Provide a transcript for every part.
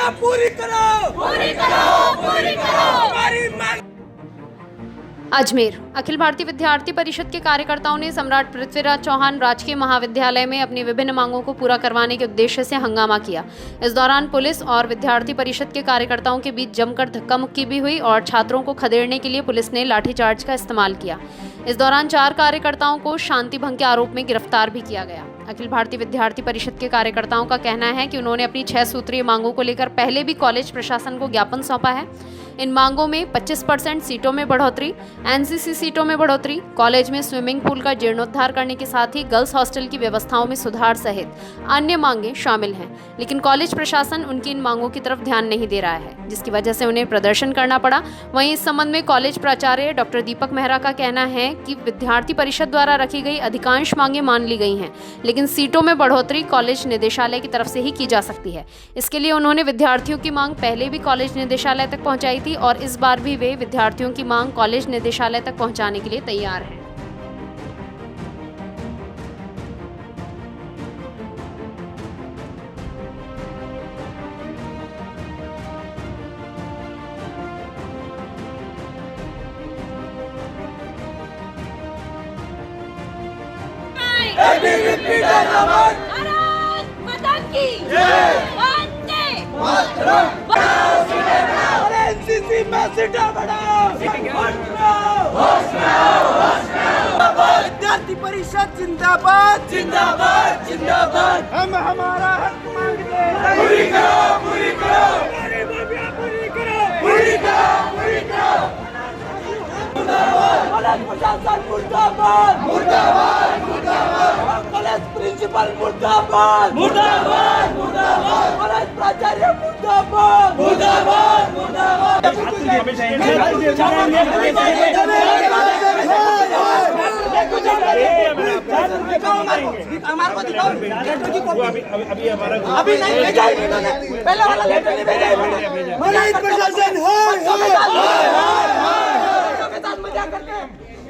मांगे पूरी करो, पूरी करो, पूरी करो हमारी मांग। अजमेर अखिल भारतीय विद्यार्थी परिषद के कार्यकर्ताओं ने सम्राट पृथ्वीराज चौहान राजकीय महाविद्यालय में अपनी विभिन्न मांगों को पूरा करवाने के उद्देश्य से हंगामा किया। इस दौरान पुलिस और विद्यार्थी परिषद के कार्यकर्ताओं के बीच जमकर धक्का मुक्की भी हुई और छात्रों को खदेड़ने के लिए पुलिस ने लाठीचार्ज का इस्तेमाल किया। इस दौरान 4 कार्यकर्ताओं को शांति भंग के आरोप में गिरफ्तार भी किया गया। अखिल भारतीय विद्यार्थी परिषद के कार्यकर्ताओं का कहना है कि उन्होंने अपनी 6 सूत्रीय मांगों को लेकर पहले भी कॉलेज प्रशासन को ज्ञापन सौंपा है। इन मांगों में 25% सीटों में बढ़ोतरी, एनसीसी सीटों में बढ़ोतरी, कॉलेज में स्विमिंग पूल का जीर्णोद्धार करने के साथ ही गर्ल्स हॉस्टल की व्यवस्थाओं में सुधार सहित अन्य मांगें शामिल हैं। लेकिन कॉलेज प्रशासन उनकी इन मांगों की तरफ ध्यान नहीं दे रहा है, जिसकी वजह से उन्हें प्रदर्शन करना पड़ा। वहीं इस संबंध में कॉलेज प्राचार्य डॉक्टर दीपक मेहरा का कहना है कि विद्यार्थी परिषद द्वारा रखी गई अधिकांश मांगें मान ली गई हैं, लेकिन सीटों में बढ़ोतरी कॉलेज निदेशालय की तरफ से ही की जा सकती है। इसके लिए उन्होंने विद्यार्थियों की मांग पहले भी कॉलेज निदेशालय तक पहुंचाई थी और इस बार भी वे विद्यार्थियों की मांग कॉलेज निदेशालय तक पहुंचाने के लिए तैयार हैं। भारत माता की जय, वंदे मातरम। एनसीसी में सीटें बढ़ाओ, विद्यार्थी परिषद जिंदाबाद, जिंदाबाद, जिंदाबाद। हम हमारा हक मांगते हैं, पूरी करो, पूरी करो हमारी मांगे पूरी करो, पूरी करो, पूरी करो। कॉलेज प्रशासन मुर्दाबाद, मुर्दाबाद, मुर्दाबाद। कॉलेज प्रिंसिपल मुर्दाबाद, मुर्दाबाद, मुर्दाबाद। कॉलेज प्राचार्य मुर्दाबाद, मुर्दाबाद, मुर्दाबाद। हमारे को दिखाओ लेटर की कॉपी। अभी नहीं भेजा इन्होंने, पहले वाला लेटर नहीं भेजा इन्होंने। कॉलेज प्रशासन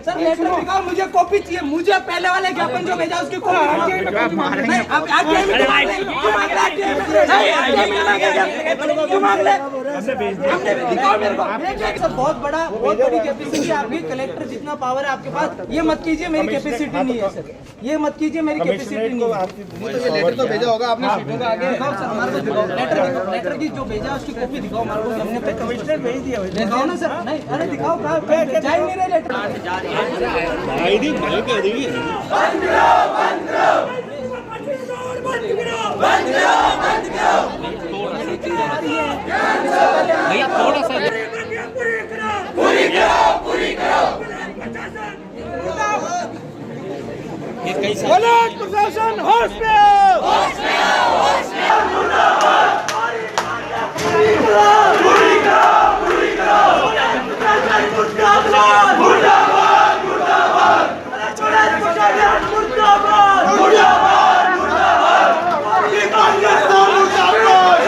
सर लेटर दिखाओ, मुझे कॉपी चाहिए, मुझे पहले वाले ज्ञापन जो भेजा उसकी कॉपी। बहुत बड़ी कैपेसिटी आपकी, कलेक्टर जितना पावर है आपके पास, ये मत कीजिए मेरी कैपेसिटी नहीं है सर, ये मत कीजिए मेरी कैपेसिटी नहीं है। लेटर तो भेजा होगा आपने, सीटों का आगे दिखाओ सर, हमारे को दिखाओ लेटर की जो भेजा उसकी कॉपी दिखाओ हमारे को, हमने कमिश्नर भेज दिया, दिखाओ ना सर। नहीं अरे दिखाओ, जा ही नहीं रहे लेटर। आईडी मालिक है देवी बंद करो, बंद करो, बंद करो, बंद करो, बंद करो। भैया थोड़ा सा पूरी करो, पूरी करो। ये कैसा कॉलेज प्रशासन होश में आओ, होश में आओ, होश में आओ। मुर्दाबाद, पूरी करो, पूरी करो, पूरी करो। मुर्दाबाद, मुर्दाबाद, मुर्दाबाद। कॉलेज प्रशासन मुर्दाबाद, मुर्दाबाद, मुर्दाबाद। ये कांग्रेस को मुर्दाबाद।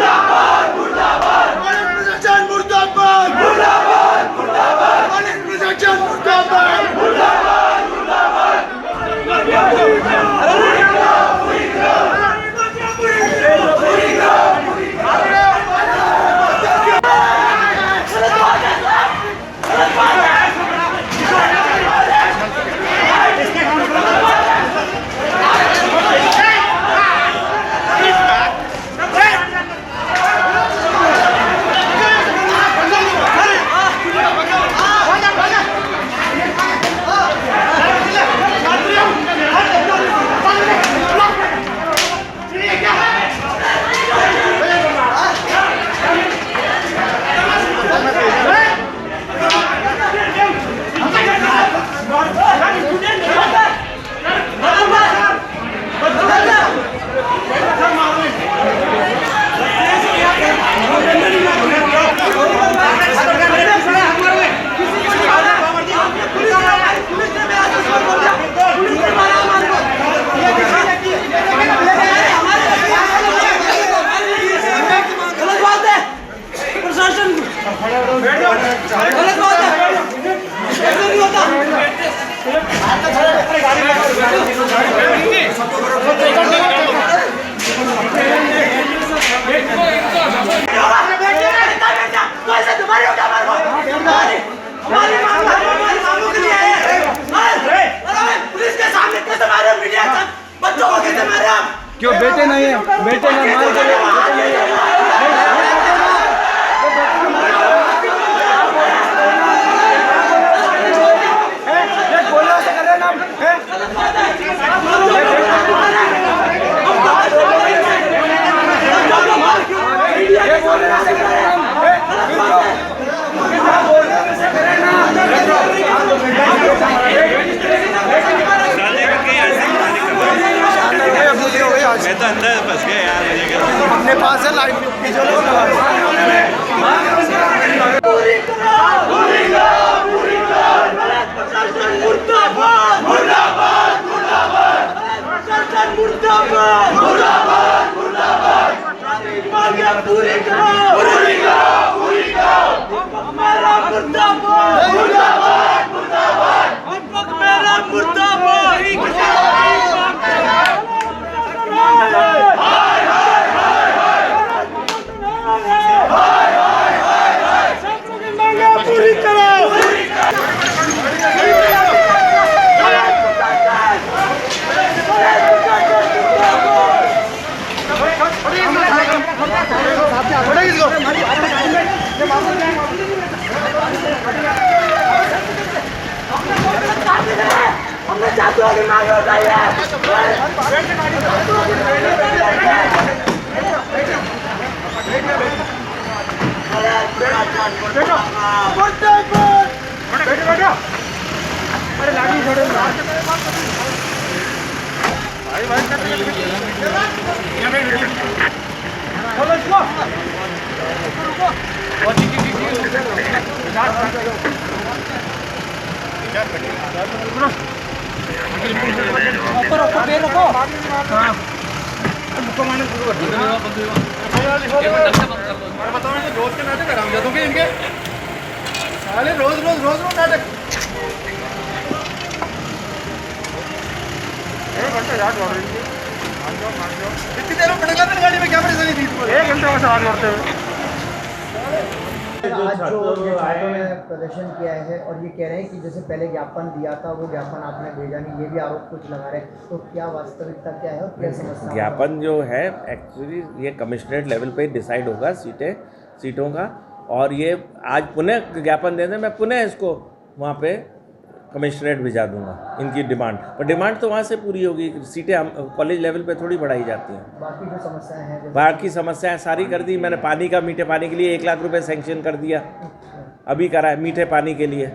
मुर्दाबाद, मुर्दाबाद, मुर्दाबाद। क्यों बेटे नहीं है, बेटे ना मार के बेटे नहीं है। बोलना से करे ना ये बोलना से करे मैं तो अंदर फंस गया यार। अपने पास है लाइट की जो ऊपर ऊपर पैर रखो। हाँ बताओ इनको दोस्त के नाटक कराऊं जा दूंगे इनके साले रोज नाटक कितनी देर में पड़ेगा तेरी गाड़ी में, क्या परेशानी थी? 1 घंटे में सवाल करते हुए आज जो छात्रों ने प्रदर्शन किया है और ये कह रहे हैं कि जैसे पहले ज्ञापन दिया था वो ज्ञापन आपने भेजा नहीं, ये भी आरोप कुछ लगा रहे हैं, तो क्या वास्तविकता क्या है और क्या समस्या? ज्ञापन जो है एक्चुअली ये कमिश्नरेट लेवल पे डिसाइड होगा सीटों का, और ये आज पुनः ज्ञापन दे दें, मैं पुनः इसको वहाँ पे कमिश्नरेट भिजा दूंगा इनकी डिमांड, और डिमांड तो वहाँ से पूरी होगी। सीटें कॉलेज लेवल पे थोड़ी बढ़ाई जाती हैं। बाकी जो समस्याएं हैं, बाकी समस्याएं सारी कर दी मैंने। पानी का, मीठे पानी के लिए 1 लाख रुपए सैंक्शन कर दिया, अभी करा है मीठे पानी के लिए।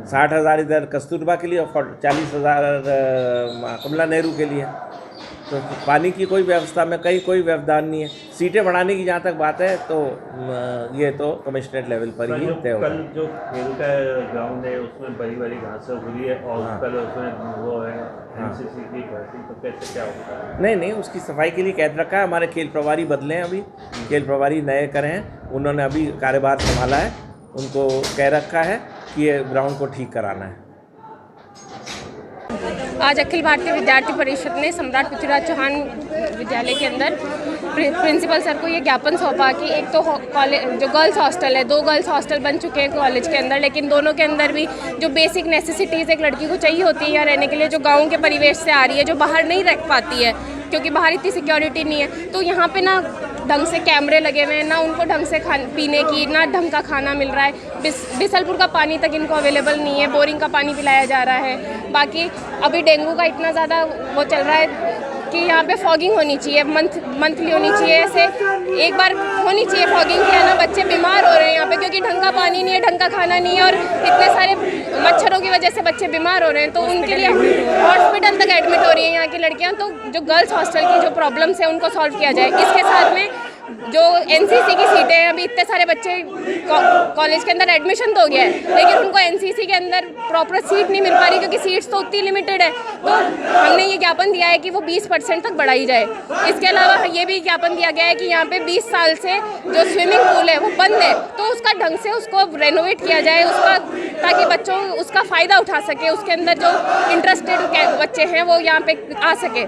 60,000 इधर कस्तूरबा के लिए और 40,000 कमला नेहरू के लिए। तो पानी की कोई व्यवस्था में कहीं कोई व्यवधान नहीं है। सीटें बढ़ाने की जहाँ तक बात है तो ये तो कमिश्नरेट लेवल पर ही तय होगा। कल जो खेल का ग्राउंड है उसमें बड़ी बड़ी घास उगली है और कल उसमें वो है एनसीसी की भर्ती, तो कैसे क्या होगा? नहीं, उसकी सफाई के लिए कैद रखा है। हमारे खेल प्रभारी बदले हैं, अभी खेल प्रभारी नए करे हैं, उन्होंने अभी कार्यभार संभाला है, उनको कह रखा है कि ये ग्राउंड को ठीक कराना है। आज अखिल भारतीय विद्यार्थी परिषद ने सम्राट पृथ्वीराज चौहान विद्यालय के अंदर प्रिंसिपल सर को ये ज्ञापन सौंपा कि एक तो कॉलेज जो गर्ल्स हॉस्टल है, 2 गर्ल्स हॉस्टल बन चुके हैं कॉलेज के अंदर, लेकिन दोनों के अंदर भी जो बेसिक नेसेसिटीज़ एक लड़की को चाहिए होती है यहाँ रहने के लिए, जो गाँव के परिवेश से आ रही है, जो बाहर नहीं रह पाती है क्योंकि बाहर इतनी सिक्योरिटी नहीं है, तो यहाँ पे ना ढंग से कैमरे लगे हुए हैं, ना उनको ढंग से पीने की, ना ढंग का खाना मिल रहा है। बिसलपुर का पानी तक इनको अवेलेबल नहीं है, बोरिंग का पानी पिलाया जा रहा है। बाकी अभी डेंगू का इतना ज़्यादा वो चल रहा है कि यहाँ पे फॉगिंग होनी चाहिए, मंथली होनी चाहिए, ऐसे एक बार होनी चाहिए फॉगिंग की, है ना। बच्चे बीमार हो रहे हैं यहाँ पे क्योंकि ढंग का पानी नहीं है, ढंग का खाना नहीं है, और इतने सारे मच्छरों की वजह से बच्चे बीमार हो रहे हैं, तो उनके लिए हॉस्पिटल तक एडमिट हो रही हैं यहाँ की लड़कियाँ। तो जो गर्ल्स हॉस्टल की जो प्रॉब्लम्स है उनको सॉल्व किया जाए। इसके साथ में जो एनसीसी की सीटें हैं, अभी इतने सारे बच्चे कॉलेज के अंदर एडमिशन तो हो गया है, लेकिन उनको एनसीसी के अंदर प्रॉपर सीट नहीं मिल पा रही क्योंकि सीट्स तो उतनी लिमिटेड है। तो हमने ये ज्ञापन दिया है कि वो 20% तक बढ़ाई जाए। इसके अलावा ये भी ज्ञापन दिया गया है कि यहाँ पे 20 साल से जो स्विमिंग पूल है वो बंद है, तो उसका ढंग से उसको रेनोवेट किया जाए, उसका ताकि बच्चों उसका फ़ायदा उठा सके, उसके अंदर जो इंटरेस्टेड बच्चे हैं वो यहाँ पे आ सके।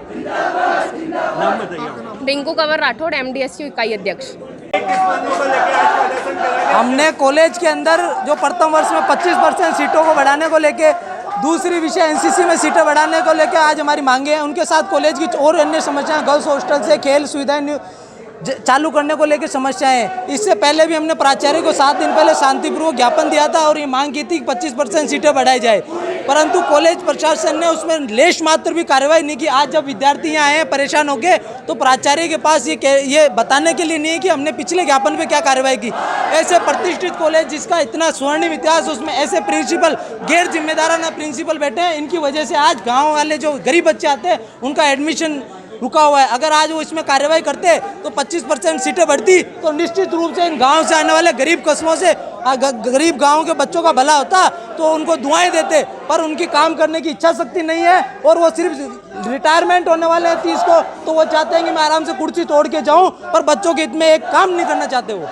रिंकू कंवर राठौड़, MDSU इकाई अध्यक्ष। हमने कॉलेज के अंदर जो प्रथम वर्ष में 25% सीटों को बढ़ाने को लेके दूसरी विषय एनसीसी में सीटें बढ़ाने को लेकर आज हमारी मांगे हैं। उनके साथ कॉलेज की और अन्य समस्याएं, गर्ल्स हॉस्टल से खेल सुविधाएं चालू करने को लेकर समस्याएं हैं। इससे पहले भी हमने प्राचार्य को 7 दिन पहले शांतिपूर्वक ज्ञापन दिया था और ये मांग की थी कि 25% सीटें बढ़ाई जाए, परंतु कॉलेज प्रशासन ने उसमें लेश मात्र भी कार्रवाई नहीं की। आज जब विद्यार्थी यहाँ आए हैं परेशान होकर, तो प्राचार्य के पास ये बताने के लिए नहीं है कि हमने पिछले ज्ञापन पे क्या कार्रवाई की। ऐसे प्रतिष्ठित कॉलेज जिसका इतना स्वर्णिम इतिहास, उसमें ऐसे प्रिंसिपल, गैर जिम्मेदाराना प्रिंसिपल बैठे हैं। इनकी वजह से आज गाँव वाले जो गरीब बच्चे आते हैं उनका एडमिशन रुका हुआ है। अगर आज वो इसमें कार्रवाई करते तो 25% सीटें बढ़ती तो निश्चित रूप से इन गांव से आने वाले गरीब कस्बों से गरीब गांव के बच्चों का भला होता, तो उनको दुआएं देते। पर उनकी काम करने की इच्छा शक्ति नहीं है और वो सिर्फ रिटायरमेंट होने वाले हैं 30 को, तो वो चाहते हैं कि मैं आराम से कुर्सी तोड़ के जाऊँ, पर बच्चों के हित में एक काम नहीं करना चाहते वो।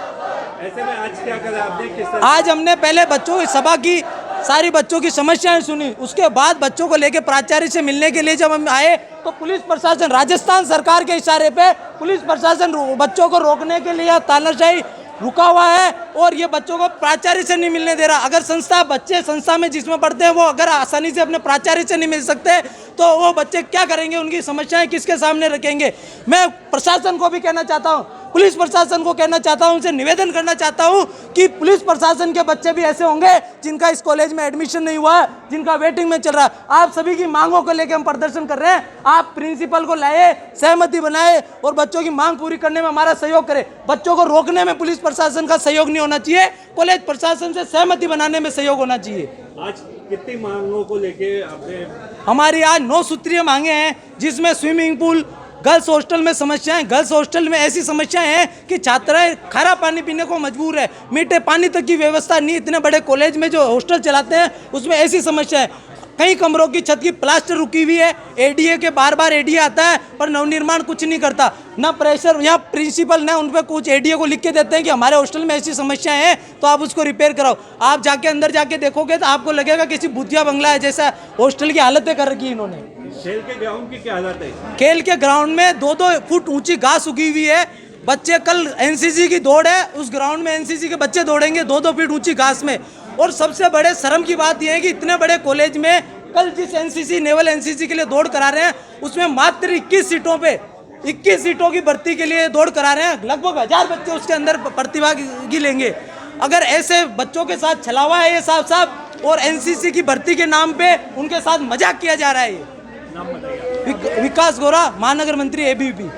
ऐसे में आज क्या करें आपने, किस तरह? आज हमने पहले बच्चों की सभा की, सारी बच्चों की समस्याएं सुनी, उसके बाद बच्चों को लेकर प्राचार्य से मिलने के लिए जब हम आए तो पुलिस प्रशासन, राजस्थान सरकार के इशारे पे पुलिस प्रशासन बच्चों को रोकने के लिए तानाशाही रुका हुआ है और ये बच्चों को प्राचार्य से नहीं मिलने दे रहा। अगर बच्चे संस्था में जिसमें पढ़ते हैं वो अगर आसानी से अपने प्राचार्य से नहीं मिल सकते तो वो बच्चे क्या करेंगे, उनकी समस्याएं किसके सामने रखेंगे। मैं प्रशासन को भी कहना चाहता हूँ, पुलिस प्रशासन को कहना चाहता हूँ, उनसे निवेदन करना चाहता हूँ कि पुलिस प्रशासन के बच्चे भी ऐसे होंगे जिनका इस कॉलेज में एडमिशन नहीं हुआ है, जिनका वेटिंग में चल रहा है। आप सभी की मांगों को लेकर हम प्रदर्शन कर रहे हैं। आप प्रिंसिपल को लाए, सहमति बनाए और बच्चों की मांग पूरी करने में हमारा सहयोग करें। बच्चों को रोकने में पुलिस प्रशासन का सहयोग नहीं होना चाहिए, कॉलेज प्रशासन से सहमति बनाने में सहयोग होना चाहिए। आज कितनी मांगों को लेके आपने? हमारी आज 9 सूत्रीय मांगे हैं, जिसमें स्विमिंग पूल, गर्ल्स हॉस्टल में समस्याएं, गर्ल्स हॉस्टल में ऐसी समस्याएं हैं कि छात्राएं खारा पानी पीने को मजबूर है, मीठे पानी तक की व्यवस्था नहीं। इतने बड़े कॉलेज में जो हॉस्टल चलाते हैं उसमें ऐसी समस्या है। कई कमरों की छत की प्लास्टर रुकी हुई है, एडीए के बार एडीए आता है पर नवनिर्माण कुछ नहीं करता। ना प्रेशर, यहाँ प्रिंसिपल ने उन पर कुछ एडीए को लिख के देते हैं कि हमारे हॉस्टल में ऐसी समस्याएं हैं तो आप उसको रिपेयर कराओ। आप जाके अंदर जाके देखोगे तो आपको लगेगा किसी भूतिया बंगला है जैसा हॉस्टल की हालतें कर रखी है इन्होंने। खेल के ग्राउंड की क्या हालत है? खेल के ग्राउंड में 2-2 फुट ऊंची घास उगी हुई है। बच्चे, कल एनसीसी की दौड़ है, उस ग्राउंड में एनसीसी के बच्चे दौड़ेंगे 2-2 फीट ऊंची घास में। और सबसे बड़े शर्म की बात यह है कि इतने बड़े कॉलेज में कल जिस एनसीसी, नेवल एनसीसी के लिए दौड़ करा रहे हैं उसमें मात्र 21 सीटों पे 21 सीटों की भर्ती के लिए दौड़ करा रहे हैं। लगभग 1000 बच्चे उसके अंदर प्रतिभागी लेंगे। अगर ऐसे बच्चों के साथ छलावा है ये साफ और एनसीसी की भर्ती के नाम पे उनके साथ मजाक किया जा रहा है। ये विकास गोरा, महानगर मंत्री, एबीवीपी।